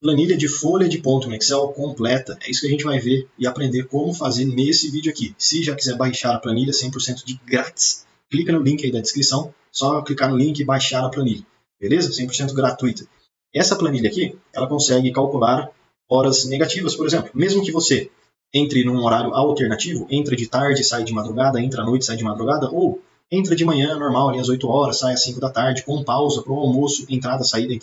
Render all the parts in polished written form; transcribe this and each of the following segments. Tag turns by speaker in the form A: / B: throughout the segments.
A: Planilha de folha de ponto no Excel completa. É isso que a gente vai ver e aprender como fazer nesse vídeo aqui. Se já quiser baixar a planilha 100% de grátis, clica no link aí da descrição. Só clicar no link e baixar a planilha. Beleza? 100% gratuita. Essa planilha aqui, ela consegue calcular horas negativas, por exemplo. Mesmo que você entre num horário alternativo, entra de tarde, sai de madrugada, entra à noite, sai de madrugada, ou entra de manhã, normal, ali às 8 horas, sai às 5 da tarde, com pausa para o almoço, entrada, saída,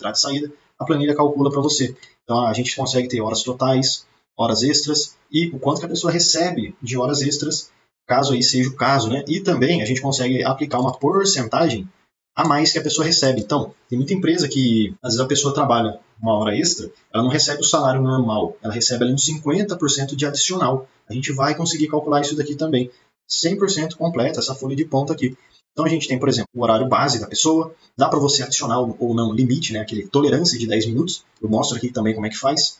A: a planilha calcula para você. Então a gente consegue ter horas totais, horas extras e o quanto que a pessoa recebe de horas extras, caso aí seja o caso, né? E também a gente consegue aplicar uma porcentagem a mais que a pessoa recebe. Então, tem muita empresa que, às vezes, a pessoa trabalha uma hora extra, ela não recebe o salário normal, ela recebe ali uns 50% de adicional. A gente vai conseguir calcular isso daqui também. 100% completa essa folha de ponta aqui. Então a gente tem, por exemplo, o horário base da pessoa, dá para você adicionar ou não limite, né, aquele tolerância de 10 minutos, eu mostro aqui também como é que faz.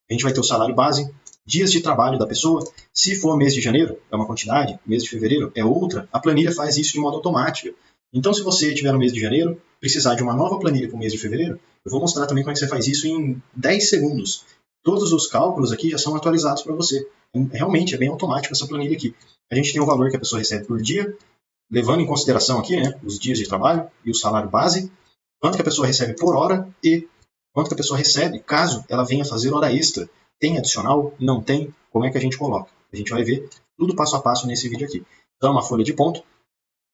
A: A gente vai ter o salário base, dias de trabalho da pessoa, se for mês de janeiro, é uma quantidade, mês de fevereiro é outra, a planilha faz isso de modo automático. Então se você tiver no mês de janeiro, precisar de uma nova planilha para o mês de fevereiro, eu vou mostrar também como é que você faz isso em 10 segundos. Todos os cálculos aqui já são atualizados para você. Realmente é bem automático essa planilha aqui. A gente tem o valor que a pessoa recebe por dia, levando em consideração aqui, né, os dias de trabalho e o salário base, quanto que a pessoa recebe por hora e quanto que a pessoa recebe caso ela venha fazer hora extra. Tem adicional? Não tem? Como é que a gente coloca? A gente vai ver tudo passo a passo nesse vídeo aqui. Então, uma folha de ponto,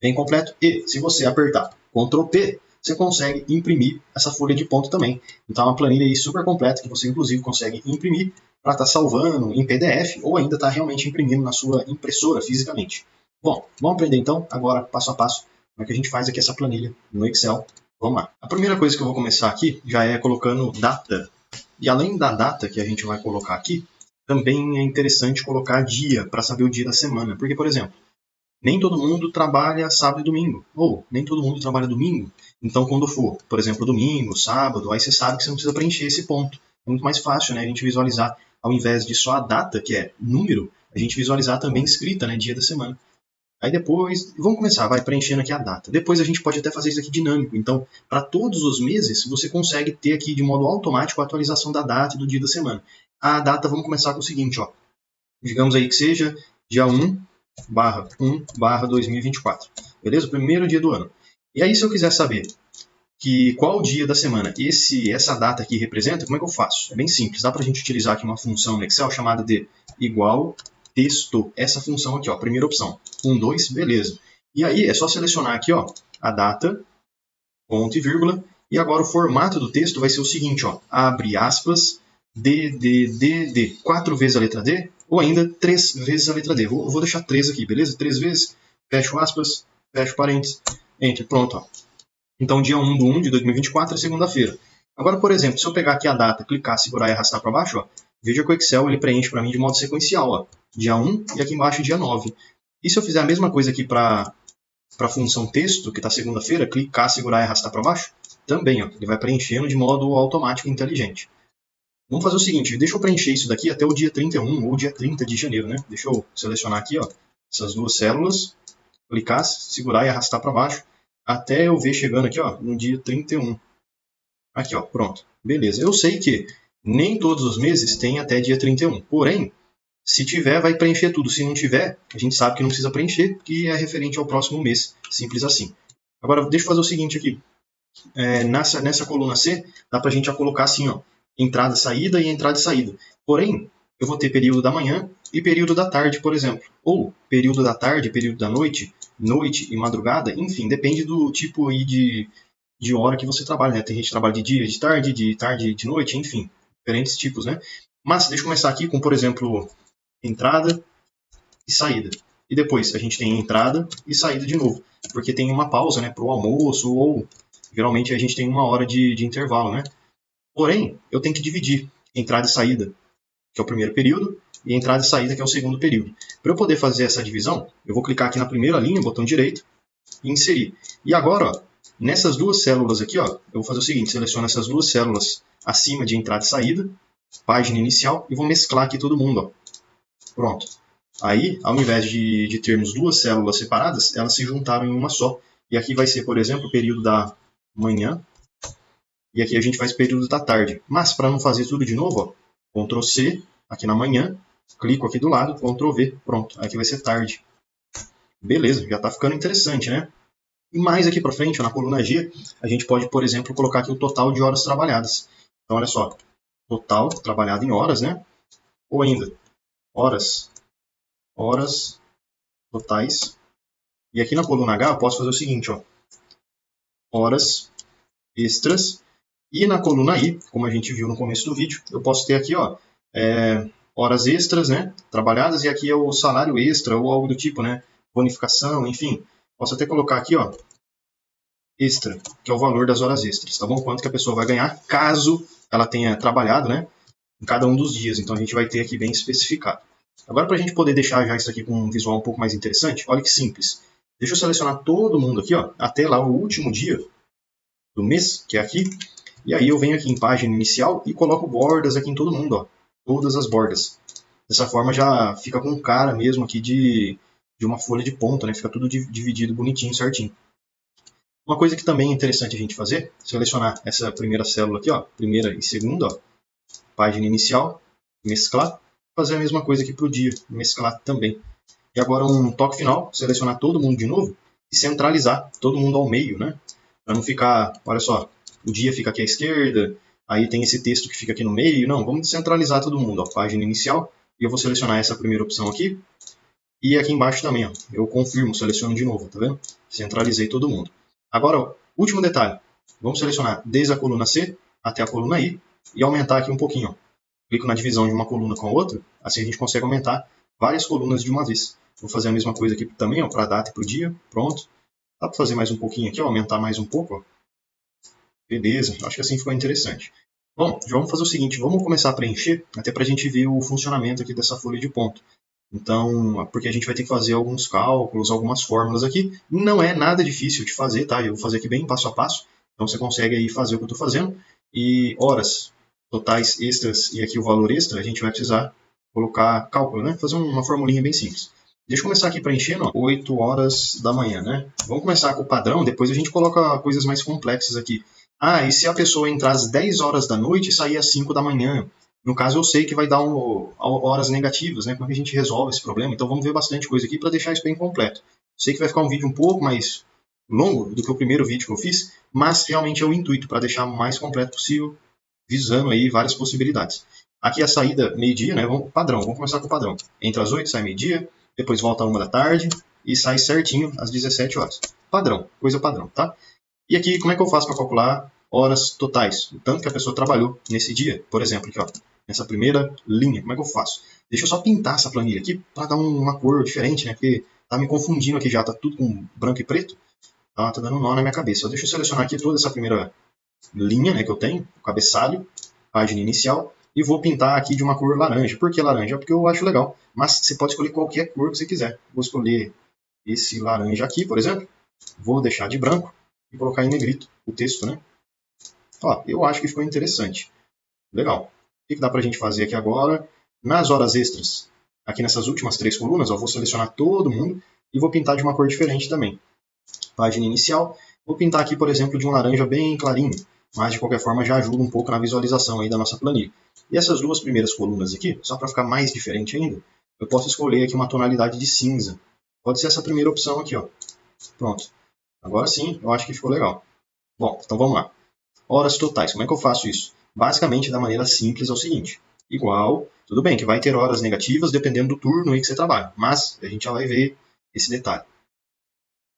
A: bem completo, e se você apertar Ctrl P, você consegue imprimir essa folha de ponto também. Então, é uma planilha aí super completa que você, inclusive, consegue imprimir para estar salvando em PDF ou ainda estar realmente imprimindo na sua impressora fisicamente. Bom, vamos aprender então, agora, passo a passo, como é que a gente faz aqui essa planilha no Excel. Vamos lá. A primeira coisa que eu vou começar aqui já é colocando data. E além da data que a gente vai colocar aqui, também é interessante colocar dia, para saber o dia da semana. Porque, por exemplo, nem todo mundo trabalha sábado e domingo, ou nem todo mundo trabalha domingo. Então, quando for, por exemplo, domingo, sábado, aí você sabe que você não precisa preencher esse ponto. É muito mais fácil, né, a gente visualizar, ao invés de só a data, que é número, a gente visualizar também escrita, né, dia da semana. Aí depois, vamos começar, vai preenchendo aqui a data. Depois a gente pode até fazer isso aqui dinâmico. Então, para todos os meses, você consegue ter aqui de modo automático a atualização da data e do dia da semana. A data, vamos começar com o seguinte, ó. Digamos aí que seja dia 1/1/2024. Beleza? O primeiro dia do ano. E aí, se eu quiser saber que qual o dia da semana essa data aqui representa, como é que eu faço? É bem simples. Dá para a gente utilizar aqui uma função no Excel chamada de igual texto. Essa função aqui, ó, primeira opção. 1, 2, beleza. E aí é só selecionar aqui, ó, a data, ponto e vírgula. E agora o formato do texto vai ser o seguinte, ó, abre aspas, D, 4 vezes a letra D, ou ainda 3 vezes a letra D. Vou deixar 3 aqui, beleza? 3 vezes, fecho aspas, fecho parênteses, enter, pronto, ó. Então, dia 1/1/2024 é segunda-feira. Agora, por exemplo, se eu pegar aqui a data, clicar, segurar e arrastar para baixo, ó, veja que o Excel ele preenche para mim de modo sequencial. Ó, dia 1 e aqui embaixo dia 9. E se eu fizer a mesma coisa aqui para a função texto, que está segunda-feira, clicar, segurar e arrastar para baixo, também ó, ele vai preenchendo de modo automático e inteligente. Vamos fazer o seguinte, deixa eu preencher isso daqui até o dia 31 ou dia 30 de janeiro. Né? Deixa eu selecionar aqui ó, essas duas células, clicar, segurar e arrastar para baixo, até eu ver chegando aqui ó, no dia 31. Aqui, ó, pronto. Beleza. Eu sei que nem todos os meses tem até dia 31. Porém, se tiver, vai preencher tudo. Se não tiver, a gente sabe que não precisa preencher, que é referente ao próximo mês. Simples assim. Agora, deixa eu fazer o seguinte aqui. Nessa coluna C, dá pra gente já colocar assim, ó, entrada, saída e entrada e saída. Porém, eu vou ter período da manhã e período da tarde, por exemplo. Ou período da tarde, período da noite, noite e madrugada. Enfim, depende do tipo aí de hora que você trabalha, né? Tem gente que trabalha de dia, de tarde, de noite, enfim, diferentes tipos, né? Mas deixa eu começar aqui com, por exemplo, entrada e saída. E depois a gente tem entrada e saída de novo, porque tem uma pausa, né, para o almoço ou geralmente a gente tem uma hora de intervalo, né? Porém, eu tenho que dividir entrada e saída, que é o primeiro período, e entrada e saída, que é o segundo período. Para eu poder fazer essa divisão, eu vou clicar aqui na primeira linha, botão direito, e inserir. E agora, ó, nessas duas células aqui, ó, eu vou fazer o seguinte, seleciono essas duas células acima de entrada e saída, página inicial, e vou mesclar aqui todo mundo. Ó. Pronto. Aí, ao invés de termos duas células separadas, elas se juntaram em uma só. E aqui vai ser, por exemplo, o período da manhã E aqui a gente faz período da tarde. Mas para não fazer tudo de novo, ó, Ctrl C aqui na manhã, clico aqui do lado, Ctrl V, pronto. Aqui vai ser tarde. Beleza, já está ficando interessante, né? E mais aqui para frente, na coluna G, a gente pode, por exemplo, colocar aqui o total de horas trabalhadas. Então, olha só, total trabalhado em horas, né? Ou ainda, horas totais. E aqui na coluna H eu posso fazer o seguinte, ó, horas extras. E na coluna I, como a gente viu no começo do vídeo, eu posso ter aqui, ó, horas extras, né, trabalhadas, e aqui é o salário extra ou algo do tipo, né, bonificação, enfim. Posso até colocar aqui, ó, extra, que é o valor das horas extras, tá bom? Quanto que a pessoa vai ganhar caso ela tenha trabalhado, né, em cada um dos dias. Então a gente vai ter aqui bem especificado. Agora, para a gente poder deixar já isso aqui com um visual um pouco mais interessante, olha que simples. Deixa eu selecionar todo mundo aqui, ó, até lá o último dia do mês, que é aqui. E aí eu venho aqui em página inicial e coloco bordas aqui em todo mundo, ó, todas as bordas. Dessa forma já fica com cara mesmo aqui de uma folha de ponta, né? Fica tudo dividido bonitinho, certinho. Uma coisa que também é interessante a gente fazer, selecionar essa primeira célula aqui, ó, primeira e segunda, ó, página inicial, mesclar, fazer a mesma coisa aqui para o dia, mesclar também. E agora um toque final, selecionar todo mundo de novo e centralizar todo mundo ao meio, né? Para não ficar, olha só, o dia fica aqui à esquerda, aí tem esse texto que fica aqui no meio. Não, vamos centralizar todo mundo, ó, página inicial, e eu vou selecionar essa primeira opção aqui. E aqui embaixo também, ó, eu confirmo, seleciono de novo, tá vendo? Centralizei todo mundo. Agora, ó, último detalhe, vamos selecionar desde a coluna C até a coluna I e aumentar aqui um pouquinho, ó. Clico na divisão de uma coluna com a outra, assim a gente consegue aumentar várias colunas de uma vez. Vou fazer a mesma coisa aqui também, para a data e para o dia, pronto. Dá para fazer mais um pouquinho aqui, ó, aumentar mais um pouco, ó. Beleza, acho que assim ficou interessante. Bom, já vamos fazer o seguinte, vamos começar a preencher, até para a gente ver o funcionamento aqui dessa folha de ponto. Então, porque a gente vai ter que fazer alguns cálculos, algumas fórmulas aqui. Não é nada difícil de fazer, tá? Eu vou fazer aqui bem passo a passo. Então você consegue aí fazer o que eu estou fazendo. E horas totais extras e aqui o valor extra, a gente vai precisar colocar cálculo, né? Fazer uma formulinha bem simples. Deixa eu começar aqui preenchendo, ó, 8 horas da manhã, né? Vamos começar com o padrão, depois a gente coloca coisas mais complexas aqui. Ah, e se a pessoa entrar às 10 horas da noite e sair às 5 da manhã? No caso, eu sei que vai dar horas negativas, né? Como é que a gente resolve esse problema? Então vamos ver bastante coisa aqui para deixar isso bem completo. Sei que vai ficar um vídeo um pouco mais longo do que o primeiro vídeo que eu fiz, mas realmente é o intuito, para deixar o mais completo possível, visando aí várias possibilidades. Aqui a saída meio-dia, né? Padrão, vamos começar com o padrão. Entra às 8, sai meio-dia, depois volta às 1 da tarde e sai certinho às 17 horas. Padrão, coisa padrão, tá? E aqui, como é que eu faço para calcular horas totais? O tanto que a pessoa trabalhou nesse dia, por exemplo, aqui, ó, nessa primeira linha. Como é que eu faço? Deixa eu só pintar essa planilha aqui para dar uma cor diferente, né? Porque tá me confundindo aqui já, tá tudo com branco e preto. Tá dando um nó na minha cabeça. Deixa eu selecionar aqui toda essa primeira linha, né, que eu tenho, o cabeçalho, página inicial, e vou pintar aqui de uma cor laranja. Por que laranja? Porque eu acho legal. Mas você pode escolher qualquer cor que você quiser. Vou escolher esse laranja aqui, por exemplo. Vou deixar de branco e colocar em negrito o texto, né? Ó, eu acho que ficou interessante. Legal. O que dá para a gente fazer aqui agora? Nas horas extras, aqui nessas últimas 3 colunas, ó, vou selecionar todo mundo e vou pintar de uma cor diferente também. Página inicial, vou pintar aqui, por exemplo, de um laranja bem clarinho, mas de qualquer forma já ajuda um pouco na visualização aí da nossa planilha. E essas duas primeiras colunas aqui, só para ficar mais diferente ainda, eu posso escolher aqui uma tonalidade de cinza. Pode ser essa primeira opção aqui, ó. Pronto. Agora sim, eu acho que ficou legal. Bom, então vamos lá. Horas totais, como é que eu faço isso? Basicamente, da maneira simples, é o seguinte. Igual, tudo bem que vai ter horas negativas dependendo do turno aí que você trabalha, mas a gente já vai ver esse detalhe.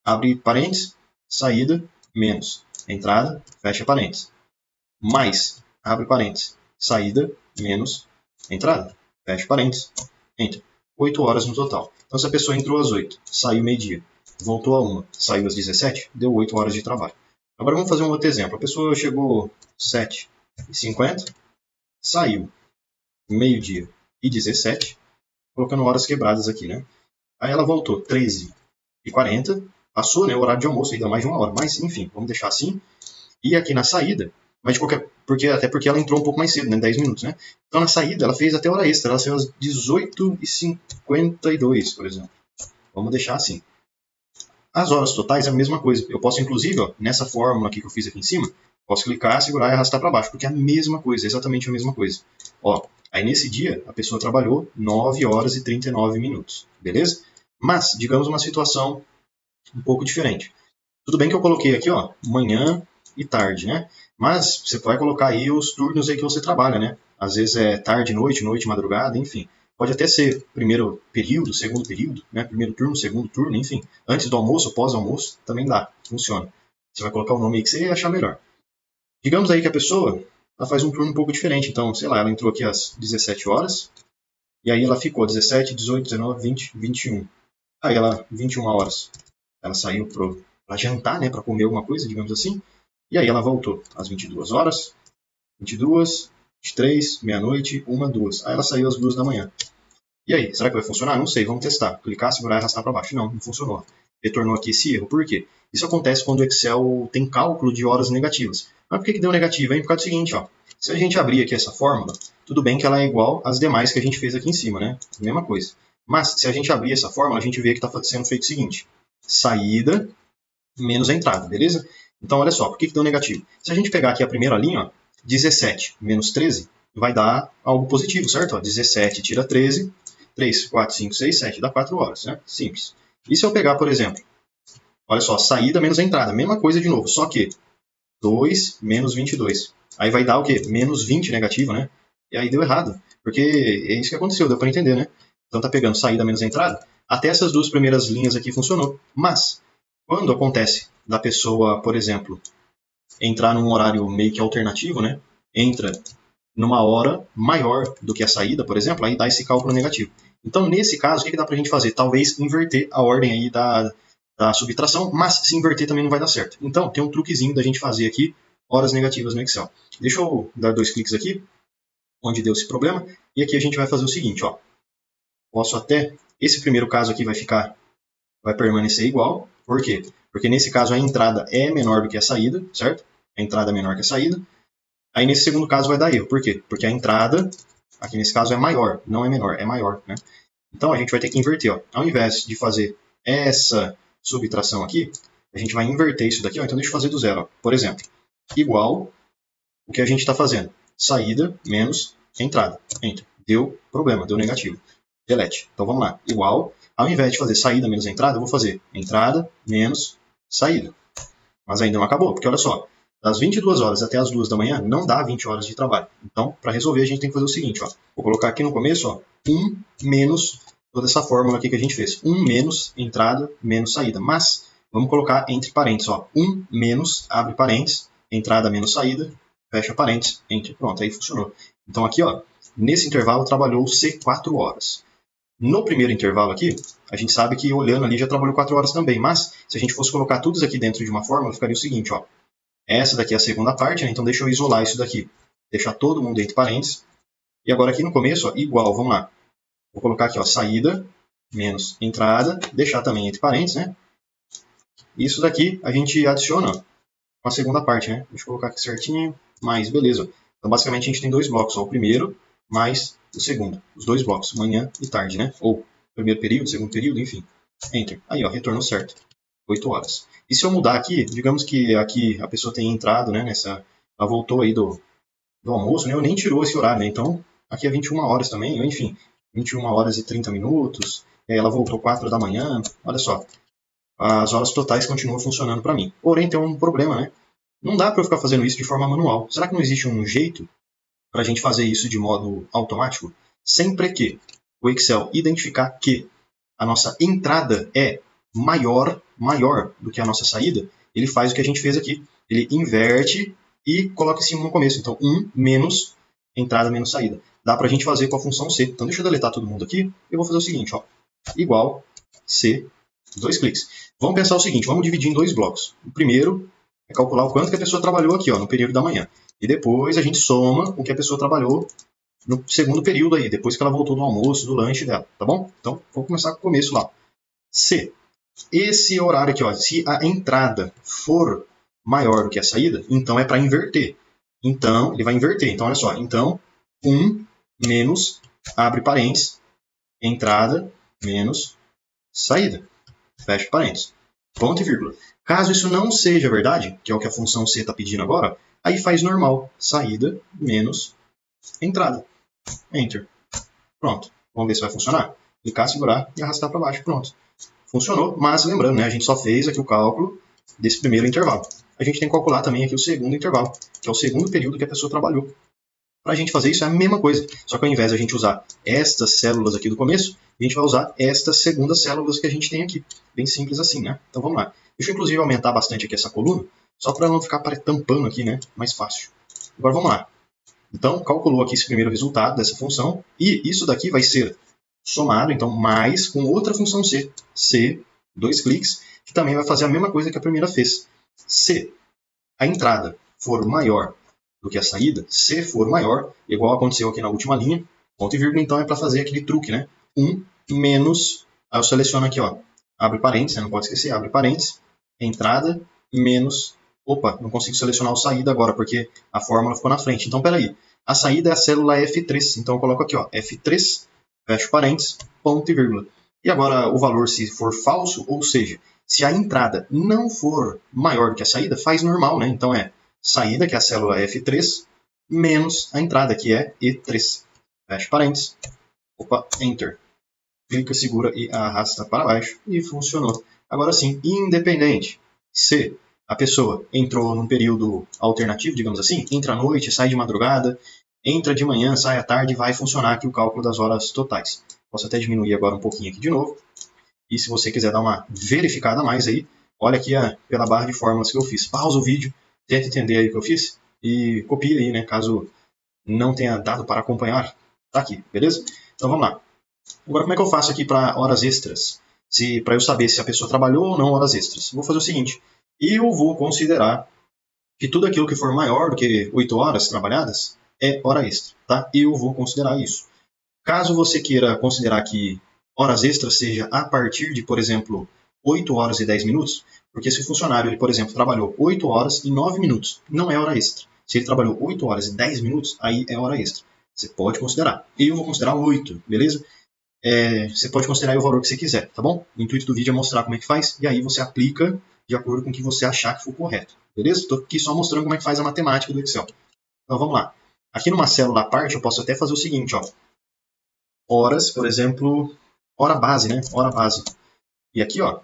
A: Abre parênteses, saída, menos. Entrada, fecha parênteses. Mais, abre parênteses, saída, menos. Entrada, fecha parênteses. Enter. 8 horas no total. Então, se a pessoa entrou às 8, saiu meio-dia, voltou a 1, saiu às 17, deu 8 horas de trabalho. Agora vamos fazer um outro exemplo. A pessoa chegou 7h50, saiu meio-dia e 17, colocando horas quebradas aqui, né? Aí ela voltou 13h40, passou, né, o horário de almoço, ainda mais de 1 hora, mas enfim, vamos deixar assim. E aqui na saída, mas até porque ela entrou um pouco mais cedo, né, 10 minutos, né? Então na saída ela fez até hora extra, ela saiu às 18h52, por exemplo. Vamos deixar assim. As horas totais é a mesma coisa. Eu posso, inclusive, ó, nessa fórmula aqui que eu fiz aqui em cima, Posso clicar, segurar e arrastar para baixo, porque é a mesma coisa, exatamente a mesma coisa. Ó, aí nesse dia, a pessoa trabalhou 9 horas e 39 minutos, beleza? Mas, digamos uma situação um pouco diferente. Tudo bem que eu coloquei aqui, ó, manhã e tarde, né? Mas você vai colocar aí os turnos aí que você trabalha, né? Às vezes é tarde, noite, madrugada, enfim. Pode até ser primeiro período, segundo período, né? Primeiro turno, segundo turno, enfim. Antes do almoço, pós-almoço, também dá, funciona. Você vai colocar o nome aí que você achar melhor. Digamos aí que a pessoa ela faz um turno um pouco diferente. Então, sei lá, ela entrou aqui às 17 horas, e aí ela ficou 17, 18, 19, 20, 21. Aí ela, 21 horas, ela saiu para jantar, né, para comer alguma coisa, digamos assim. E aí ela voltou às 22 horas, 22, 23, meia-noite, 1, 2. Aí ela saiu às 2 da manhã. E aí, será que vai funcionar? Não sei, vamos testar. Clicar, segurar e arrastar para baixo. Não funcionou. Retornou aqui esse erro. Por quê? Isso acontece quando o Excel tem cálculo de horas negativas. Mas por que deu negativo? Por causa do seguinte, ó. Se a gente abrir aqui essa fórmula, tudo bem que ela é igual às demais que a gente fez aqui em cima, né? Mesma coisa. Mas se a gente abrir essa fórmula, a gente vê que está sendo feito o seguinte. Saída menos a entrada, beleza? Então, olha só, por que deu negativo? Se a gente pegar aqui a primeira linha, ó, 17 menos 13, vai dar algo positivo, certo? Ó, 17 tira 13, 3, 4, 5, 6, 7, dá 4 horas, né? Simples. E se eu pegar, por exemplo, olha só, saída menos a entrada, mesma coisa de novo, só que 2 menos 22. Aí vai dar o quê? Menos 20 negativo, né? E aí deu errado, porque é isso que aconteceu, deu para entender, né? Então tá pegando saída menos a entrada, até essas duas primeiras linhas aqui funcionou. Mas, quando acontece da pessoa, por exemplo, entrar num horário meio que alternativo, né? Entra numa hora maior do que a saída, por exemplo, aí dá esse cálculo negativo. Então, nesse caso, o que dá pra gente fazer? Talvez inverter a ordem aí da subtração, mas se inverter também não vai dar certo. Então, tem um truquezinho da gente fazer aqui horas negativas no Excel. Deixa eu dar 2 cliques aqui, onde deu esse problema, e aqui a gente vai fazer o seguinte, ó. Posso até, esse primeiro caso aqui vai permanecer igual. Por quê? Porque nesse caso a entrada é menor do que a saída, certo? A entrada é menor que a saída. Aí nesse segundo caso vai dar erro. Por quê? Porque a entrada, aqui nesse caso, é maior, não é menor, é maior, né? Então a gente vai ter que inverter, ó. Ao invés de fazer essa subtração aqui, a gente vai inverter isso daqui, ó. Então deixa eu fazer do zero, ó. Por exemplo, igual o que a gente está fazendo. Saída menos entrada. Enter. Deu problema, deu negativo. Delete. Então vamos lá. Igual, ao invés de fazer saída menos entrada, eu vou fazer entrada menos saída. Mas ainda não acabou, porque olha só, das 22 horas até as 2 da manhã não dá 20 horas de trabalho. Então, para resolver, a gente tem que fazer o seguinte, ó. Vou colocar aqui no começo, ó, 1 menos toda essa fórmula aqui que a gente fez. 1 menos entrada menos saída. Mas vamos colocar entre parênteses, ó. 1 menos, abre parênteses, entrada menos saída, fecha parênteses, entre. Pronto, aí funcionou. Então aqui, ó, nesse intervalo trabalhou-se 4 horas. No primeiro intervalo aqui, a gente sabe que olhando ali já trabalhou 4 horas também, mas se a gente fosse colocar tudo isso aqui dentro de uma fórmula, ficaria o seguinte, ó. Essa daqui é a segunda parte, né? Então deixa eu isolar isso daqui. Deixar todo mundo entre parênteses. E agora aqui no começo, ó, igual, vamos lá. Vou colocar aqui, ó, saída menos entrada, deixar também entre parênteses, né? Isso daqui a gente adiciona, ó, com a segunda parte, né? Deixa eu colocar aqui certinho, mais, beleza. Então basicamente a gente tem 2 blocos, ó, o primeiro mais o segundo. Os 2 blocos, manhã e tarde, né? Ou primeiro período, segundo período, enfim. Enter. Aí, ó, retornou certo. 8 horas. E se eu mudar aqui, digamos que aqui a pessoa tenha entrado, né, ela voltou aí do almoço, né, ou nem tirou esse horário, né, então aqui é 21 horas também, ou enfim, 21 horas e 30 minutos, ela voltou 4 da manhã, olha só, as horas totais continuam funcionando para mim. Porém, tem um problema, né, não dá para eu ficar fazendo isso de forma manual. Será que não existe um jeito para a gente fazer isso de modo automático? Sempre que o Excel identificar que a nossa entrada é maior do que a nossa saída, ele faz o que a gente fez aqui. Ele inverte e coloca esse 1 no começo. Então, 1 menos entrada menos saída. Dá para a gente fazer com a função C. Então, deixa eu deletar todo mundo aqui. Eu vou fazer o seguinte, ó, igual C, 2 cliques. Vamos pensar o seguinte, vamos dividir em 2 blocos. O primeiro é calcular o quanto que a pessoa trabalhou aqui, ó, no período da manhã. E depois a gente soma o que a pessoa trabalhou no segundo período aí, depois que ela voltou do almoço, do lanche dela, tá bom? Então, vamos começar com o começo lá. C. Esse horário aqui, ó, se a entrada for maior do que a saída, então é para inverter. Então, ele vai inverter. Então, olha só. Então, 1 menos, abre parênteses, entrada menos saída. Fecha parênteses. Ponto e vírgula. Caso isso não seja verdade, que é o que a função C está pedindo agora, Aí faz normal, saída menos entrada. Enter. Pronto. Vamos ver se vai funcionar. Clicar, segurar e arrastar para baixo. Pronto. Funcionou, mas lembrando, né, a gente só fez aqui o cálculo desse primeiro intervalo. A gente tem que calcular também aqui o segundo intervalo, que é o segundo período que a pessoa trabalhou. Para a gente fazer isso é a mesma coisa, só que ao invés de a gente usar estas células aqui do começo, a gente vai usar estas segundas células que a gente tem aqui. Bem simples assim, né? Então vamos lá. Deixa eu inclusive aumentar bastante aqui essa coluna, só para não ficar tampando aqui, né? Mais fácil. Agora vamos lá. Então, calculou aqui esse primeiro resultado dessa função, e isso daqui vai ser somado, então, mais com outra função C. C, 2 cliques, que também vai fazer a mesma coisa que a primeira fez. Se a entrada for maior do que a saída, se for maior, igual aconteceu aqui na última linha, ponto e vírgula, então é para fazer aquele truque, né? 1 menos, aí eu seleciono aqui, ó, abre parênteses, não pode esquecer, abre parênteses, entrada menos, opa, não consigo selecionar o saída agora, porque a fórmula ficou na frente. Então, peraí, a saída é a célula F3, então eu coloco aqui, ó, F3, fecho parênteses, ponto e vírgula. E agora o valor, se for falso, ou seja, se a entrada não for maior do que a saída, faz normal, né? Então é saída, que é a célula F3, menos a entrada, que é E3. Fecha parênteses. Opa, Enter. Clica, segura e arrasta para baixo. E funcionou. Agora sim, independente. Se a pessoa entrou num período alternativo, digamos assim, entra à noite, sai de madrugada, entra de manhã, sai à tarde, vai funcionar aqui o cálculo das horas totais. Posso até diminuir agora um pouquinho aqui de novo. E se você quiser dar uma verificada a mais aí, olha aqui pela barra de fórmulas que eu fiz. Pausa o vídeo, tenta entender aí o que eu fiz e copia aí, né, caso não tenha dado para acompanhar. Tá aqui, beleza? Então vamos lá. Agora como é que eu faço aqui para horas extras? Para eu saber se a pessoa trabalhou ou não horas extras. Vou fazer o seguinte, eu vou considerar que tudo aquilo que for maior do que 8 horas trabalhadas é hora extra, tá? Eu vou considerar isso. Caso você queira considerar que horas extras seja a partir de, por exemplo, 8 horas e 10 minutos, porque se o funcionário, ele, por exemplo, trabalhou 8 horas e 9 minutos, não é hora extra. Se ele trabalhou 8 horas e 10 minutos, aí é hora extra. Você pode considerar. Eu vou considerar 8, beleza? Você pode considerar o valor que você quiser, tá bom? O intuito do vídeo é mostrar como é que faz, e aí você aplica de acordo com o que você achar que for correto, beleza? Estou aqui só mostrando como é que faz a matemática do Excel. Então vamos lá. Aqui numa célula à parte, eu posso até fazer o seguinte, ó. Horas, por exemplo, hora base, né? Hora base. E aqui, ó,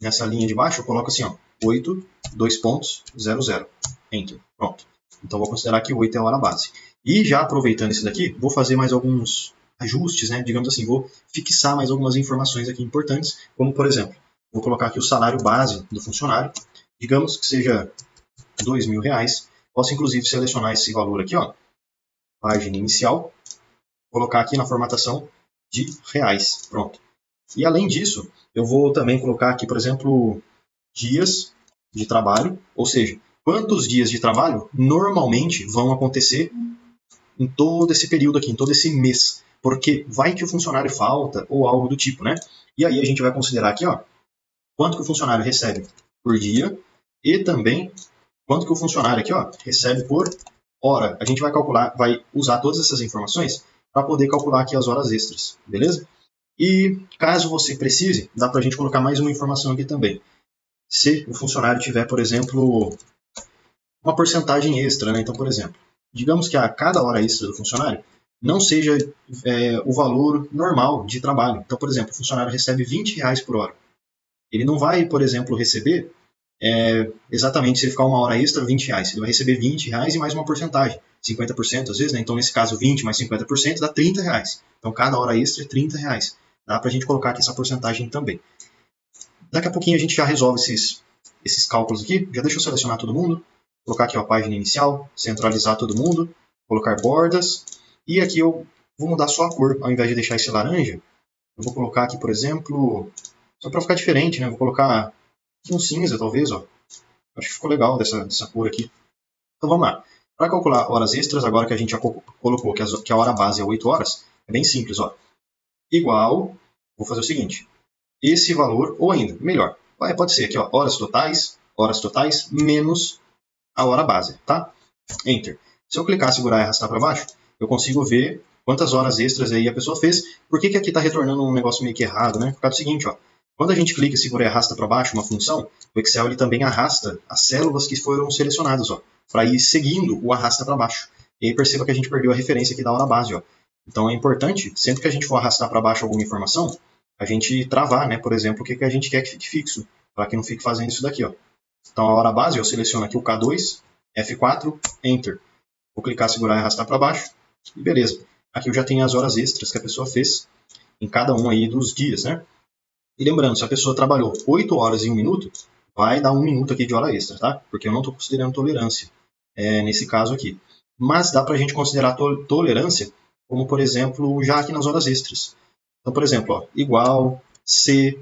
A: nessa linha de baixo, eu coloco assim, ó, 8, 2 pontos, 0, 0. Enter. Pronto. Então, vou considerar que 8 é a hora base. E já aproveitando esse daqui, vou fazer mais alguns ajustes, né? Digamos assim, vou fixar mais algumas informações aqui importantes, como, por exemplo, vou colocar aqui o salário base do funcionário. Digamos que seja R$2.000. Posso, inclusive, selecionar esse valor aqui, ó, página inicial, colocar aqui na formatação de reais. Pronto. E além disso, eu vou também colocar aqui, por exemplo, dias de trabalho, ou seja, quantos dias de trabalho normalmente vão acontecer em todo esse período aqui, em todo esse mês. Porque vai que o funcionário falta ou algo do tipo, né? E aí a gente vai considerar aqui, ó, quanto que o funcionário recebe por dia e também quanto que o funcionário aqui, ó, recebe por hora. A gente vai calcular, vai usar todas essas informações para poder calcular aqui as horas extras, beleza? E caso você precise, dá para a gente colocar mais uma informação aqui também. Se o funcionário tiver, por exemplo, uma porcentagem extra, né? Então, por exemplo, digamos que a cada hora extra do funcionário não seja o valor normal de trabalho. Então, por exemplo, o funcionário recebe R$20 por hora. Ele não vai, por exemplo, receber exatamente, se ele ficar uma hora extra, R$20. Ele vai receber R$20 e mais uma porcentagem, 50% às vezes, né? Então, nesse caso, 20 mais 50% dá R$30. Então, cada hora extra é R$30. Dá para a gente colocar aqui essa porcentagem também. Daqui a pouquinho a gente já resolve esses cálculos aqui. Já deixa eu selecionar todo mundo. Colocar aqui a página inicial, centralizar todo mundo, colocar bordas. E aqui eu vou mudar só a cor. Ao invés de deixar esse laranja, eu vou colocar aqui, por exemplo, só para ficar diferente, né? Vou colocar aqui um cinza, talvez, ó. Acho que ficou legal dessa cor aqui. Então vamos lá. Para calcular horas extras, agora que a gente já colocou que a hora base é 8 horas, é bem simples, ó. Igual, vou fazer o seguinte. Esse valor, ou ainda, melhor, pode ser aqui, ó, horas totais menos a hora base, tá? Enter. Se eu clicar, segurar e arrastar para baixo, eu consigo ver quantas horas extras aí a pessoa fez. Por que aqui está retornando um negócio meio que errado, né? Por causa do seguinte, ó, Quando a gente clica, segura e arrasta para baixo uma função, o Excel ele também arrasta as células que foram selecionadas, para ir seguindo o arrasta para baixo. E aí perceba que a gente perdeu a referência aqui da hora base. Então é importante, sempre que a gente for arrastar para baixo alguma informação, a gente travar, né? Por exemplo, o que a gente quer que fique fixo, para que não fique fazendo isso daqui. Então a hora base, eu seleciono aqui o K2, F4, Enter. Vou clicar, segurar e arrastar para baixo, e beleza. Aqui eu já tenho as horas extras que a pessoa fez em cada um aí dos dias, né? E lembrando, se a pessoa trabalhou 8 horas e 1 minuto, vai dar 1 minuto aqui de hora extra, tá? Porque eu não estou considerando tolerância nesse caso aqui. Mas dá para a gente considerar tolerância como, por exemplo, já aqui nas horas extras. Então, por exemplo, igual se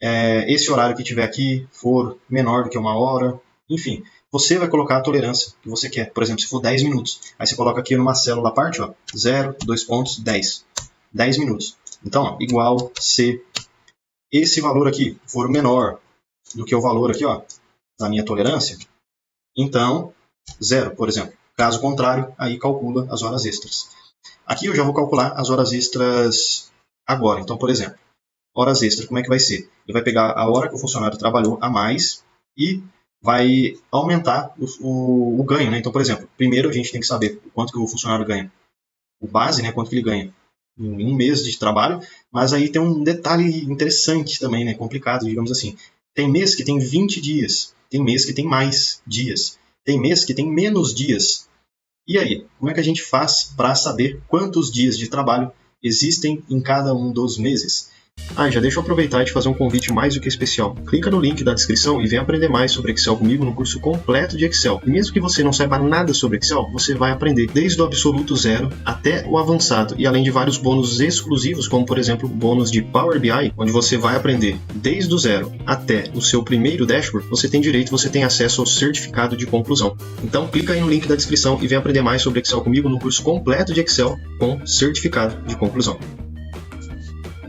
A: esse horário que tiver aqui for menor do que 1 hora, enfim, você vai colocar a tolerância que você quer. Por exemplo, se for 10 minutos, aí você coloca aqui numa célula à parte, 0, 2 pontos, 10. 10 minutos. Então, igual se esse valor aqui for menor do que o valor aqui, da minha tolerância, então 0, por exemplo. Caso contrário, aí calcula as horas extras. Aqui eu já vou calcular as horas extras agora. Então, por exemplo, horas extras, como é que vai ser? Ele vai pegar a hora que o funcionário trabalhou a mais e vai aumentar o ganho, né? Então, por exemplo, primeiro a gente tem que saber quanto que o funcionário ganha. O base, né? Quanto que ele ganha em 1 mês de trabalho, mas aí tem um detalhe interessante também, né? Complicado, digamos assim. Tem mês que tem 20 dias, tem mês que tem mais dias, tem mês que tem menos dias. E aí, como é que a gente faz para saber quantos dias de trabalho existem em cada um dos meses? Já deixa eu aproveitar e te fazer um convite mais do que especial. Clica no link da descrição e vem aprender mais sobre Excel comigo no curso completo de Excel. E mesmo que você não saiba nada sobre Excel, você vai aprender desde o absoluto zero até o avançado. E além de vários bônus exclusivos, como por exemplo o bônus de Power BI, onde você vai aprender desde o zero até o seu primeiro dashboard, você tem acesso ao certificado de conclusão. Então clica aí no link da descrição e vem aprender mais sobre Excel comigo no curso completo de Excel com certificado de conclusão.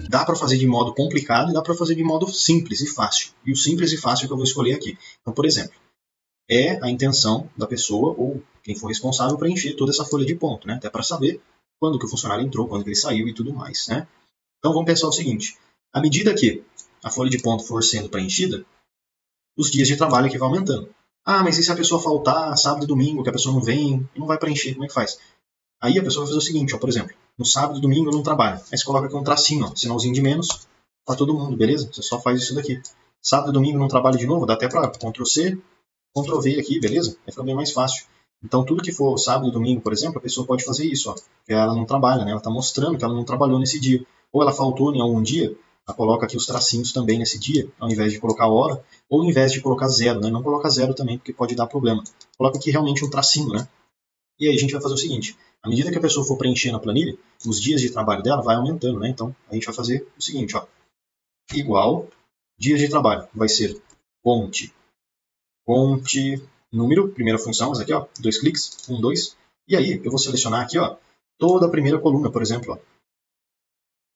A: Dá para fazer de modo complicado e dá para fazer de modo simples e fácil. E o simples e fácil que eu vou escolher aqui. Então, por exemplo, é a intenção da pessoa ou quem for responsável preencher toda essa folha de ponto, né? Até para saber quando que o funcionário entrou, quando que ele saiu e tudo mais, né? Então vamos pensar o seguinte, à medida que a folha de ponto for sendo preenchida, os dias de trabalho aqui vão aumentando. Mas e se a pessoa faltar sábado e domingo, que a pessoa não vem, não vai preencher, como é que faz? Aí a pessoa vai fazer o seguinte, por exemplo, no sábado e domingo eu não trabalho. Aí você coloca aqui um tracinho, sinalzinho de menos, para todo mundo, beleza? Você só faz isso daqui. Sábado e domingo não trabalho de novo, dá até para Ctrl+C, Ctrl+V aqui, beleza? Aí fica bem mais fácil. Então tudo que for sábado e domingo, por exemplo, a pessoa pode fazer isso, que ela não trabalha, né? Ela está mostrando que ela não trabalhou nesse dia. Ou ela faltou em algum dia, ela coloca aqui os tracinhos também nesse dia, ao invés de colocar hora, ou ao invés de colocar 0, né? Não coloca 0 também, porque pode dar problema. Coloca aqui realmente um tracinho, né? E aí a gente vai fazer o seguinte, à medida que a pessoa for preenchendo a planilha, os dias de trabalho dela vai aumentando, né? Então a gente vai fazer o seguinte, igual dias de trabalho, vai ser ponte número, primeira função, essa aqui, 2 cliques, 1, 2, e aí eu vou selecionar aqui, toda a primeira coluna, por exemplo,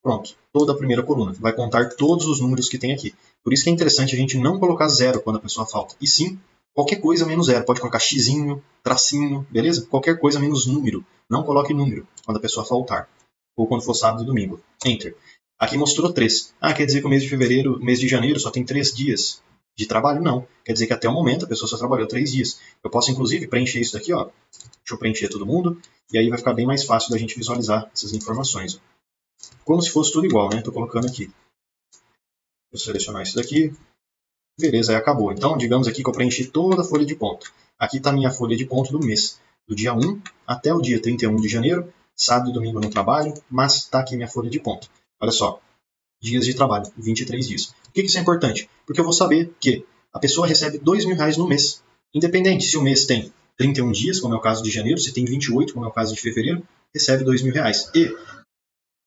A: Pronto, toda a primeira coluna, vai contar todos os números que tem aqui. Por isso que é interessante a gente não colocar 0 quando a pessoa falta, e sim qualquer coisa menos 0. Pode colocar xizinho, tracinho, beleza? Qualquer coisa menos número. Não coloque número quando a pessoa faltar. Ou quando for sábado e domingo. Enter. Aqui mostrou 3. Quer dizer que o mês de janeiro só tem 3 dias de trabalho? Não. Quer dizer que até o momento a pessoa só trabalhou 3 dias. Eu posso inclusive preencher isso daqui, Deixa eu preencher todo mundo. E aí vai ficar bem mais fácil da gente visualizar essas informações. Como se fosse tudo igual, né? Estou colocando aqui. Vou selecionar isso daqui. Beleza, aí acabou. Então, digamos aqui que eu preenchi toda a folha de ponto. Aqui está a minha folha de ponto do mês. Do dia 1 até o dia 31 de janeiro. Sábado e domingo eu não trabalho, mas está aqui minha folha de ponto. Olha só. Dias de trabalho, 23 dias. Por que isso é importante? Porque eu vou saber que a pessoa recebe R$2.000 no mês. Independente se o mês tem 31 dias, como é o caso de janeiro, se tem 28, como é o caso de fevereiro, recebe R$2.000. E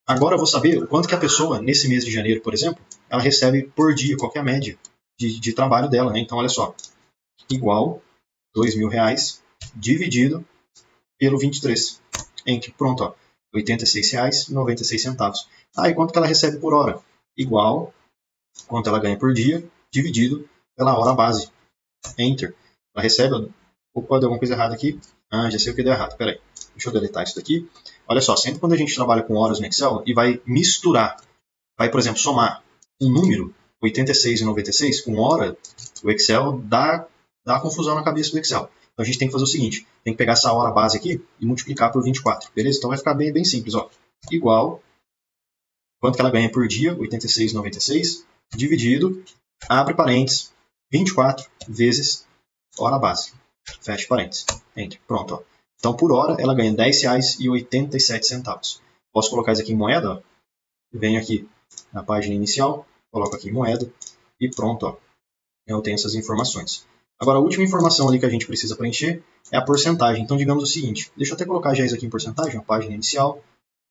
A: agora eu vou saber o quanto que a pessoa, nesse mês de janeiro, por exemplo, ela recebe por dia, qual que é a média de trabalho dela, né? Então, olha só, igual R$2.000 dividido pelo 23. Pronto, R$86,96. E quanto que ela recebe por hora? Igual quanto ela ganha por dia, dividido pela hora base. Enter. Ela recebe... Opa, deu alguma coisa errada aqui. Já sei o que deu errado, peraí. Deixa eu deletar isso daqui. Olha só, sempre quando a gente trabalha com horas no Excel e vai misturar, vai, por exemplo, somar um número, 86 e 96 com hora, o Excel dá confusão na cabeça do Excel. Então a gente tem que fazer o seguinte, tem que pegar essa hora base aqui e multiplicar por 24, beleza? Então vai ficar bem simples, ó. Igual, quanto que ela ganha por dia, 86 e 96, dividido, abre parênteses, 24 vezes hora base. Fecha parênteses. Enter. Pronto, ó. Então por hora ela ganha R$10,87. Posso colocar isso aqui em moeda, ó. Venho aqui na página inicial, coloco aqui moeda e pronto, ó. Eu tenho essas informações. Agora a última informação ali que a gente precisa preencher é a porcentagem. Então digamos o seguinte, deixa eu até colocar já isso aqui em porcentagem, a página inicial,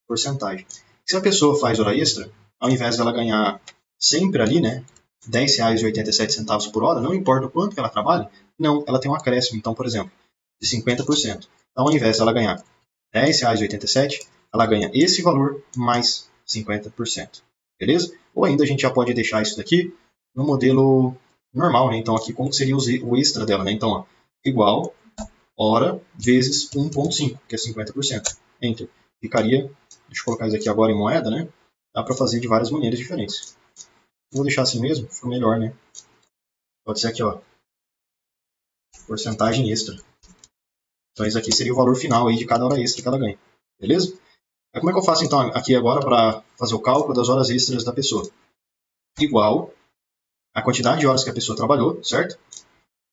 A: porcentagem. Se a pessoa faz hora extra, ao invés dela ganhar sempre ali, né, R$10,87 por hora, não importa o quanto que ela trabalhe, não, ela tem um acréscimo, então, por exemplo, de 50%. Então, ao invés dela ganhar R$10,87, ela ganha esse valor mais 50%. Beleza? Ou ainda a gente já pode deixar isso daqui no modelo normal, né? Então, aqui como seria o extra dela, né? Então, ó, igual hora vezes 1,5, que é 50%. Enter. Ficaria, deixa eu colocar isso aqui agora em moeda, né? Dá para fazer de várias maneiras diferentes. Vou deixar assim mesmo, fica melhor, né? Pode ser aqui, ó. Porcentagem extra. Então, isso aqui seria o valor final aí de cada hora extra que ela ganha. Beleza? Aí, como é que eu faço, então, aqui agora para fazer o cálculo das horas extras da pessoa? Igual a quantidade de horas que a pessoa trabalhou, certo?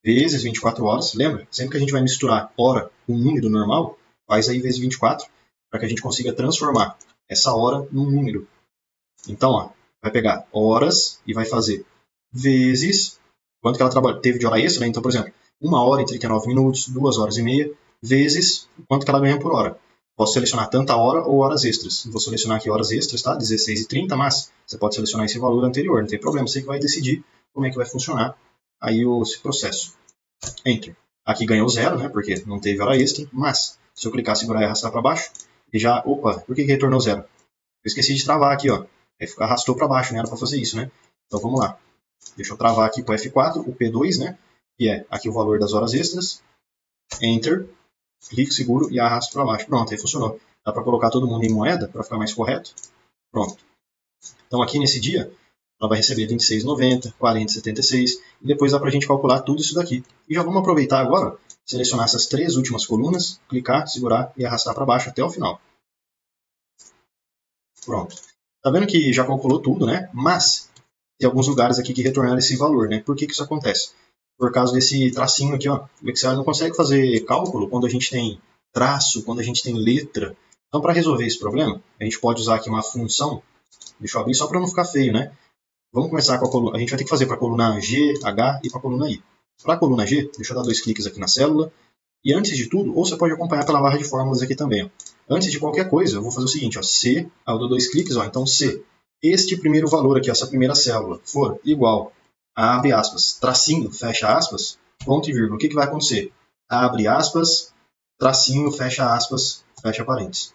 A: Vezes 24 horas. Lembra? Sempre que a gente vai misturar hora com número normal, faz aí vezes 24, para que a gente consiga transformar essa hora num número. Então, ó, vai pegar horas e vai fazer vezes quanto que ela teve de hora extra, né? Então, por exemplo, 1 hora e 39 minutos, 2 horas e meia, vezes quanto que ela ganha por hora. Posso selecionar tanta hora ou horas extras. Vou selecionar aqui horas extras, tá? 16,30, mas você pode selecionar esse valor anterior, não tem problema. Você que vai decidir como é que vai funcionar aí esse processo. Enter. Aqui ganhou 0, né? Porque não teve hora extra, mas se eu clicar, segurar e arrastar para baixo, e já... Opa, por que retornou 0? Eu esqueci de travar aqui, ó. Arrastou para baixo, não era para fazer isso, né? Então vamos lá. Deixa eu travar aqui para o F4, o P2, né? Que é aqui o valor das horas extras. Enter. Clique, seguro e arrasto para baixo. Pronto, aí funcionou. Dá para colocar todo mundo em moeda para ficar mais correto. Pronto. Então aqui nesse dia, ela vai receber 26,90, 40,76 e depois dá para a gente calcular tudo isso daqui. E já vamos aproveitar agora, selecionar essas 3 últimas colunas, clicar, segurar e arrastar para baixo até o final. Pronto. Tá vendo que já calculou tudo, né? Mas tem alguns lugares aqui que retornaram esse valor, né? Por que isso acontece? Por causa desse tracinho aqui, ó. O Excel não consegue fazer cálculo quando a gente tem traço, quando a gente tem letra. Então, para resolver esse problema, a gente pode usar aqui uma função. Deixa eu abrir só para não ficar feio, né? Vamos começar com a coluna. A gente vai ter que fazer para a coluna G, H e para a coluna I. Para a coluna G, deixa eu dar 2 cliques aqui na célula. E antes de tudo, ou você pode acompanhar pela barra de fórmulas aqui também. Ó. Antes de qualquer coisa, eu vou fazer o seguinte, ó, se, eu dou 2 cliques, ó, então se este primeiro valor aqui, essa primeira célula, for igual a, abre aspas, tracinho, fecha aspas, ponto e vírgula, o que vai acontecer? Abre aspas, tracinho, fecha aspas, fecha parênteses.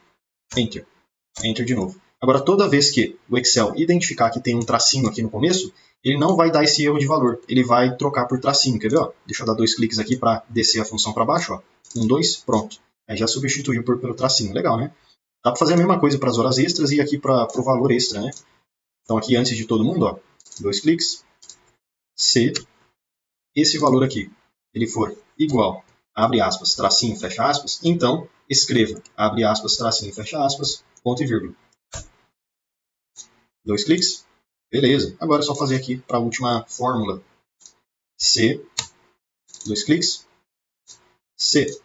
A: Enter. Enter de novo. Agora, toda vez que o Excel identificar que tem um tracinho aqui no começo, ele não vai dar esse erro de valor. Ele vai trocar por tracinho. Quer ver? Ó? Deixa eu dar 2 cliques aqui para descer a função para baixo. Ó. 1, 2, pronto. Aí já substituiu pelo tracinho. Legal, né? Dá para fazer a mesma coisa para as horas extras e aqui para o valor extra, né? Então, aqui antes de todo mundo, ó, 2 cliques. Se esse valor aqui ele for igual, abre aspas, tracinho, fecha aspas, então escreva, abre aspas, tracinho, fecha aspas, ponto e vírgula. 2 cliques. Beleza. Agora é só fazer aqui para a última fórmula. Se, 2 cliques. Se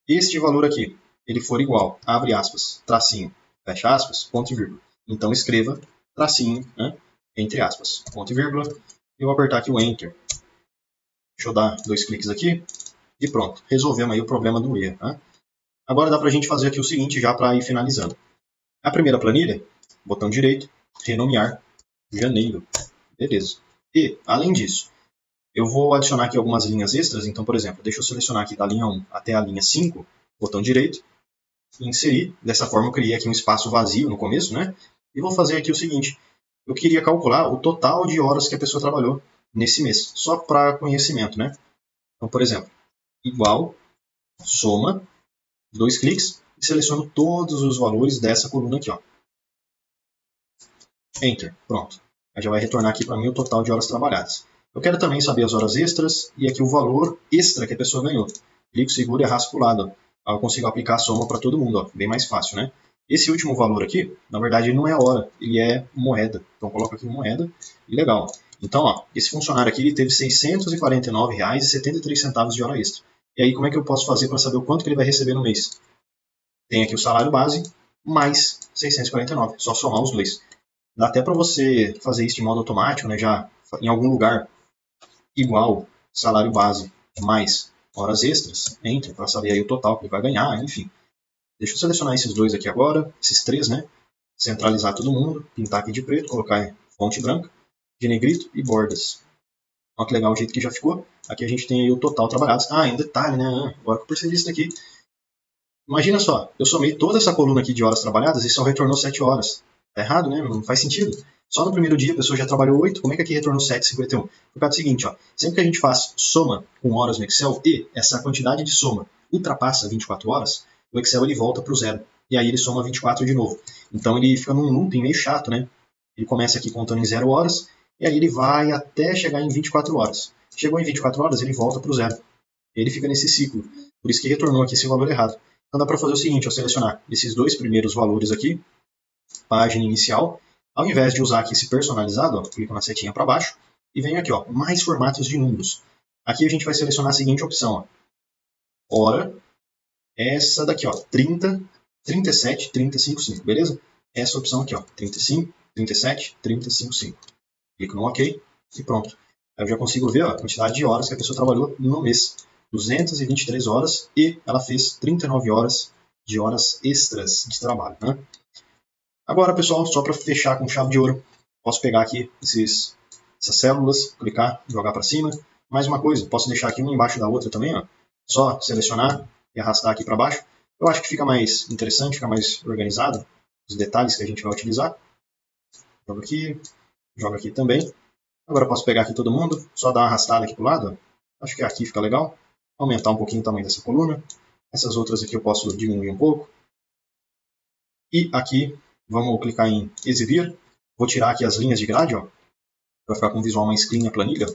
A: este valor aqui ele for igual, abre aspas, tracinho, fecha aspas, ponto e vírgula. Então escreva tracinho, né, entre aspas, ponto e vírgula. E eu vou apertar aqui o Enter. Deixa eu dar 2 cliques aqui. E pronto. Resolvemos aí o problema do erro. Né? Agora dá para a gente fazer aqui o seguinte, já para ir finalizando. A primeira planilha, botão direito, renomear, janeiro. Beleza. E, além disso, eu vou adicionar aqui algumas linhas extras. Então, por exemplo, deixa eu selecionar aqui da linha 1 até a linha 5, botão direito, e inserir. Dessa forma, eu criei aqui um espaço vazio no começo, né? E vou fazer aqui o seguinte. Eu queria calcular o total de horas que a pessoa trabalhou nesse mês, só para conhecimento, né? Então, por exemplo, igual, soma, 2 cliques, e seleciono todos os valores dessa coluna aqui, ó. Enter, pronto. Aí já vai retornar aqui para mim o total de horas trabalhadas. Eu quero também saber as horas extras e aqui o valor extra que a pessoa ganhou. Clico, seguro e arrasto para o lado. Aí eu consigo aplicar a soma para todo mundo, ó. Bem mais fácil, né? Esse último valor aqui, na verdade, ele não é hora, ele é moeda. Então coloco aqui moeda e legal. Então, ó, esse funcionário aqui ele teve R$ 649,73 de hora extra. E aí, como é que eu posso fazer para saber o quanto que ele vai receber no mês? Tem aqui o salário base mais 649, só somar os dois. Dá até para você fazer isso de modo automático, né? Já em algum lugar igual salário base mais horas extras, entre para saber aí o total que ele vai ganhar, enfim. Deixa eu selecionar esses dois aqui agora, esses três, né? Centralizar todo mundo, pintar aqui de preto, colocar em fonte branca, de negrito e bordas. Olha que legal o jeito que já ficou. Aqui a gente tem aí o total trabalhado. Ah, em detalhe, né? Agora que eu percebi isso daqui. Imagina só, eu somei toda essa coluna aqui de horas trabalhadas e só retornou 7 horas. Tá errado, né? Não faz sentido. Só no primeiro dia a pessoa já trabalhou 8, como é que aqui retornou 7,51? Por causa do seguinte, ó, sempre que a gente faz soma com horas no Excel e essa quantidade de soma ultrapassa 24 horas, o Excel ele volta para o zero. E aí ele soma 24 de novo. Então ele fica num looping meio chato, né? Ele começa aqui contando em 0 horas, e aí ele vai até chegar em 24 horas. Chegou em 24 horas, ele volta para o zero. Ele fica nesse ciclo. Por isso que retornou aqui esse valor errado. Então dá para fazer o seguinte, eu selecionar esses dois primeiros valores aqui, página inicial, ao invés de usar aqui esse personalizado, ó, clico na setinha para baixo, e venho aqui, ó, mais formatos de números. Aqui a gente vai selecionar a seguinte opção, ó, hora, essa daqui, ó, 30, 37, 355, beleza? Essa opção aqui, ó, 35, 37, 355. Clico no OK e pronto. Aí eu já consigo ver ó, a quantidade de horas que a pessoa trabalhou no mês. 223 horas e ela fez 39 horas de horas extras de trabalho. Né? Agora, pessoal, só para fechar com chave de ouro, posso pegar aqui essas células, clicar, jogar para cima. Mais uma coisa, posso deixar aqui uma embaixo da outra também, ó. Só selecionar e arrastar aqui para baixo. Eu acho que fica mais interessante, fica mais organizado os detalhes que a gente vai utilizar. Jogo aqui também. Agora eu posso pegar aqui todo mundo, só dar uma arrastada aqui para o lado. Ó. Acho que aqui fica legal. Aumentar um pouquinho o tamanho dessa coluna. Essas outras aqui eu posso diminuir um pouco. E aqui, vamos clicar em exibir. Vou tirar aqui as linhas de grade, para ficar com um visual mais clean a planilha.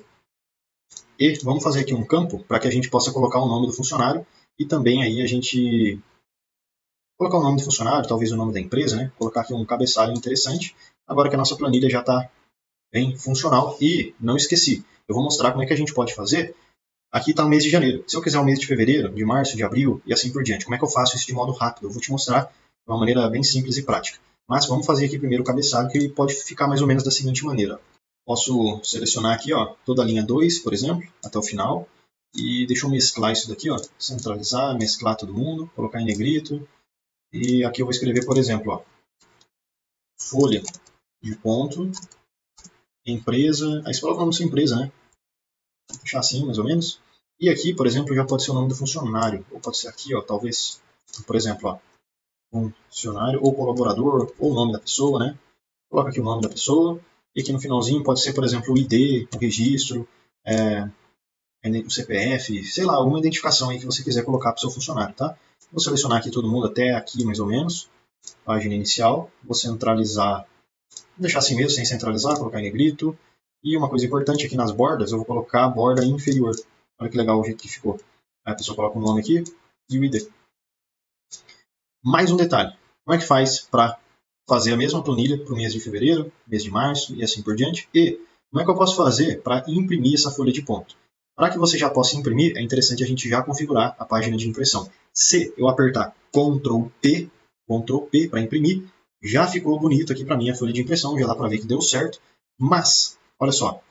A: E vamos fazer aqui um campo para que a gente possa colocar o nome do funcionário e também aí a gente colocar o nome do funcionário, talvez o nome da empresa, né? Colocar aqui um cabeçalho interessante. Agora que a nossa planilha já está bem funcional. E não esqueci, eu vou mostrar como é que a gente pode fazer. Aqui está o mês de janeiro. Se eu quiser o mês de fevereiro, de março, de abril e assim por diante, como é que eu faço isso de modo rápido? Eu vou te mostrar de uma maneira bem simples e prática. Mas vamos fazer aqui primeiro o cabeçalho, que ele pode ficar mais ou menos da seguinte maneira. Posso selecionar aqui toda a linha 2, por exemplo, até o final. E deixa eu mesclar isso daqui, centralizar, mesclar todo mundo, colocar em negrito. E aqui eu vou escrever, por exemplo, folha de ponto, empresa. Aí você coloca o nome da sua empresa, né? Vou deixar assim, mais ou menos. E aqui, por exemplo, já pode ser o nome do funcionário. Ou pode ser aqui, talvez, por exemplo, funcionário ou colaborador, ou o nome da pessoa, né? Coloca aqui o nome da pessoa. E aqui no finalzinho pode ser, por exemplo, o ID, o registro, o CPF, sei lá, alguma identificação aí que você quiser colocar para o seu funcionário, tá? Vou selecionar aqui todo mundo até aqui, mais ou menos. Página inicial. Vou centralizar. Vou deixar assim mesmo, sem centralizar, colocar em negrito. E uma coisa importante aqui nas bordas, eu vou colocar a borda inferior. Olha que legal o jeito que ficou. Aí a pessoa coloca o nome aqui e o ID. Mais um detalhe. Como é que faz para fazer a mesma planilha para o mês de fevereiro, mês de março e assim por diante? E como é que eu posso fazer para imprimir essa folha de ponto? Para que você já possa imprimir, é interessante a gente já configurar a página de impressão. Se eu apertar Ctrl P para imprimir, já ficou bonito aqui para mim a folha de impressão, já dá para ver que deu certo. Mas, olha só,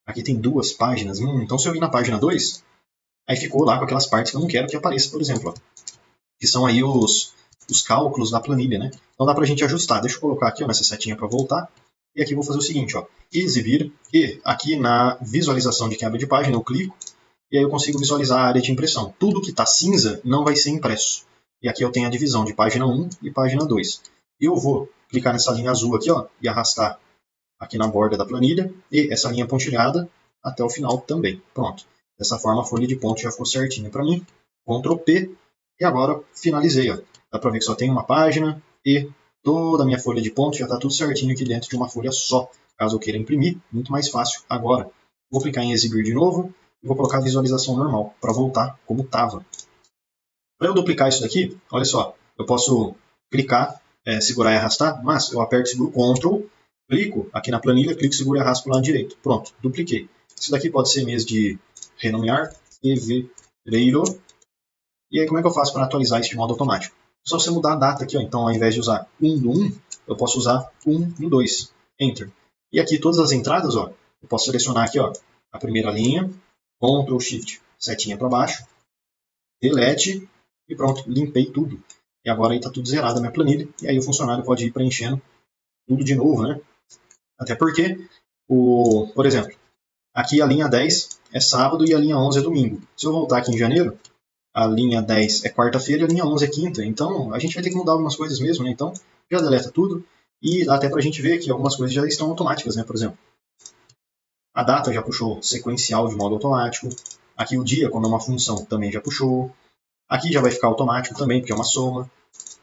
A: aqui tem duas páginas. Então se eu ir na página 2, aí ficou lá com aquelas partes que eu não quero que apareça, por exemplo. Que são aí os cálculos da planilha, né? Então dá para a gente ajustar. Deixa eu colocar aqui nessa setinha para voltar. E aqui eu vou fazer o seguinte, exibir. E aqui na visualização de quebra de página eu clico. E aí eu consigo visualizar a área de impressão. Tudo que está cinza não vai ser impresso. E aqui eu tenho a divisão de página 1 e página 2. Eu vou clicar nessa linha azul aqui e arrastar aqui na borda da planilha. E essa linha pontilhada até o final também. Pronto. Dessa forma a folha de ponto já ficou certinha para mim. Ctrl P. E agora finalizei. Dá para ver que só tem uma página e toda a minha folha de ponto já está tudo certinho aqui dentro de uma folha só. caso eu queira imprimir, muito mais fácil agora. Vou clicar em exibir de novo e vou colocar a visualização normal para voltar como estava. Para eu duplicar isso daqui, olha só, eu posso clicar, segurar e arrastar, mas eu aperto e seguro Ctrl, clico aqui na planilha, clico, seguro e arrasto para o lado direito. Pronto, dupliquei. Isso daqui pode ser mês de renomear, fevereiro. E aí como é que eu faço para atualizar isso de modo automático? Só você mudar a data aqui, ó. Então ao invés de usar 1 do 1, eu posso usar 1 do 2. Enter. E aqui todas as entradas, ó, eu posso selecionar aqui, ó, a primeira linha, Ctrl Shift, setinha para baixo, delete e pronto, limpei tudo. E agora aí está tudo zerado a minha planilha. E aí o funcionário pode ir preenchendo tudo de novo, né? Até porque, por exemplo, aqui a linha 10 é sábado e a linha 11 é domingo. Se eu voltar aqui em janeiro, a linha 10 é quarta-feira e a linha 11 é quinta. Então, a gente vai ter que mudar algumas coisas mesmo, né? Então, já deleta tudo. E até para a gente ver que algumas coisas já estão automáticas, né? Por exemplo, a data já puxou sequencial de modo automático. Aqui o dia, como é uma função, também já puxou. Aqui já vai ficar automático também, porque é uma soma.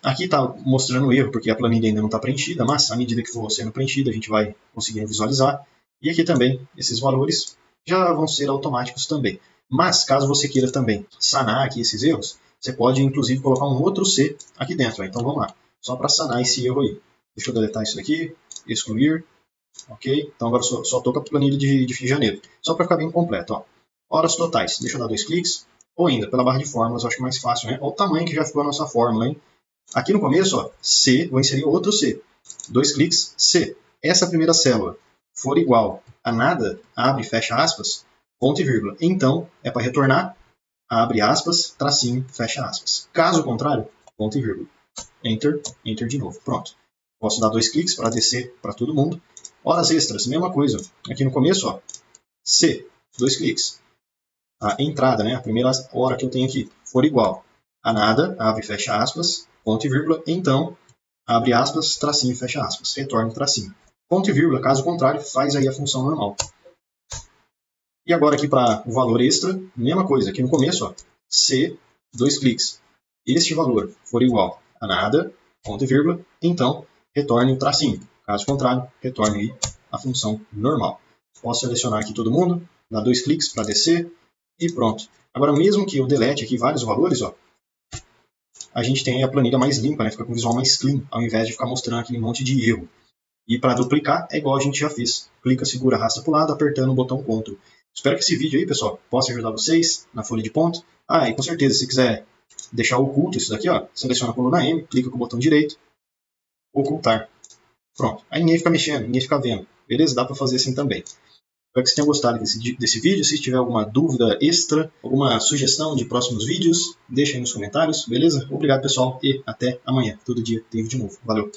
A: Aqui está mostrando erro, porque a planilha ainda não está preenchida, mas à medida que for sendo preenchida, a gente vai conseguindo visualizar. E aqui também, esses valores já vão ser automáticos também. Mas, caso você queira também sanar aqui esses erros, você pode, inclusive, colocar um outro C aqui dentro. Então, vamos lá. Só para sanar esse erro aí. Deixa eu deletar isso daqui, excluir. Ok? Então, agora só estou com a planilha de fim de janeiro. Só para ficar bem completo. Ó. Horas totais. Deixa eu dar 2 cliques. Ou ainda, pela barra de fórmulas, eu acho mais fácil, né? Olha o tamanho que já ficou a nossa fórmula, hein? Aqui no começo, ó, C, vou inserir outro C. 2 cliques, C. Essa primeira célula for igual a nada, abre e fecha aspas, ponto e vírgula. Então, é para retornar, abre aspas, tracinho, fecha aspas. Caso contrário, ponto e vírgula. Enter, enter de novo. Pronto. Posso dar 2 cliques para descer para todo mundo. Horas extras, mesma coisa. Aqui no começo, ó, C, 2 cliques. A entrada, né, a primeira hora que eu tenho aqui, for igual a nada, abre e fecha aspas, ponto e vírgula, então, abre aspas, tracinho, fecha aspas, retorna o tracinho. Ponto e vírgula, caso contrário, faz aí a função normal. E agora aqui para o valor extra, mesma coisa, aqui no começo, ó, C, 2 cliques. Este valor for igual a nada, ponto e vírgula, então, retorne o tracinho. Caso contrário, retorne aí a função normal. Posso selecionar aqui todo mundo, dar 2 cliques para descer, e pronto. Agora, mesmo que eu delete aqui vários valores, ó, a gente tem a planilha mais limpa, né? Fica com o visual mais clean, ao invés de ficar mostrando aquele monte de erro. E para duplicar, é igual a gente já fez. Clica, segura, arrasta para o lado, apertando o botão Ctrl. Espero que esse vídeo aí, pessoal, possa ajudar vocês na folha de ponto. Ah, e com certeza, se quiser deixar oculto isso daqui, ó, seleciona a coluna M, clica com o botão direito, ocultar. Pronto. Aí ninguém fica mexendo, ninguém fica vendo. Beleza? Dá para fazer assim também. Espero que vocês tenham gostado desse vídeo. Se tiver alguma dúvida extra, alguma sugestão de próximos vídeos, deixa aí nos comentários, beleza? Obrigado, pessoal, e até amanhã. Todo dia tem vídeo novo. Valeu!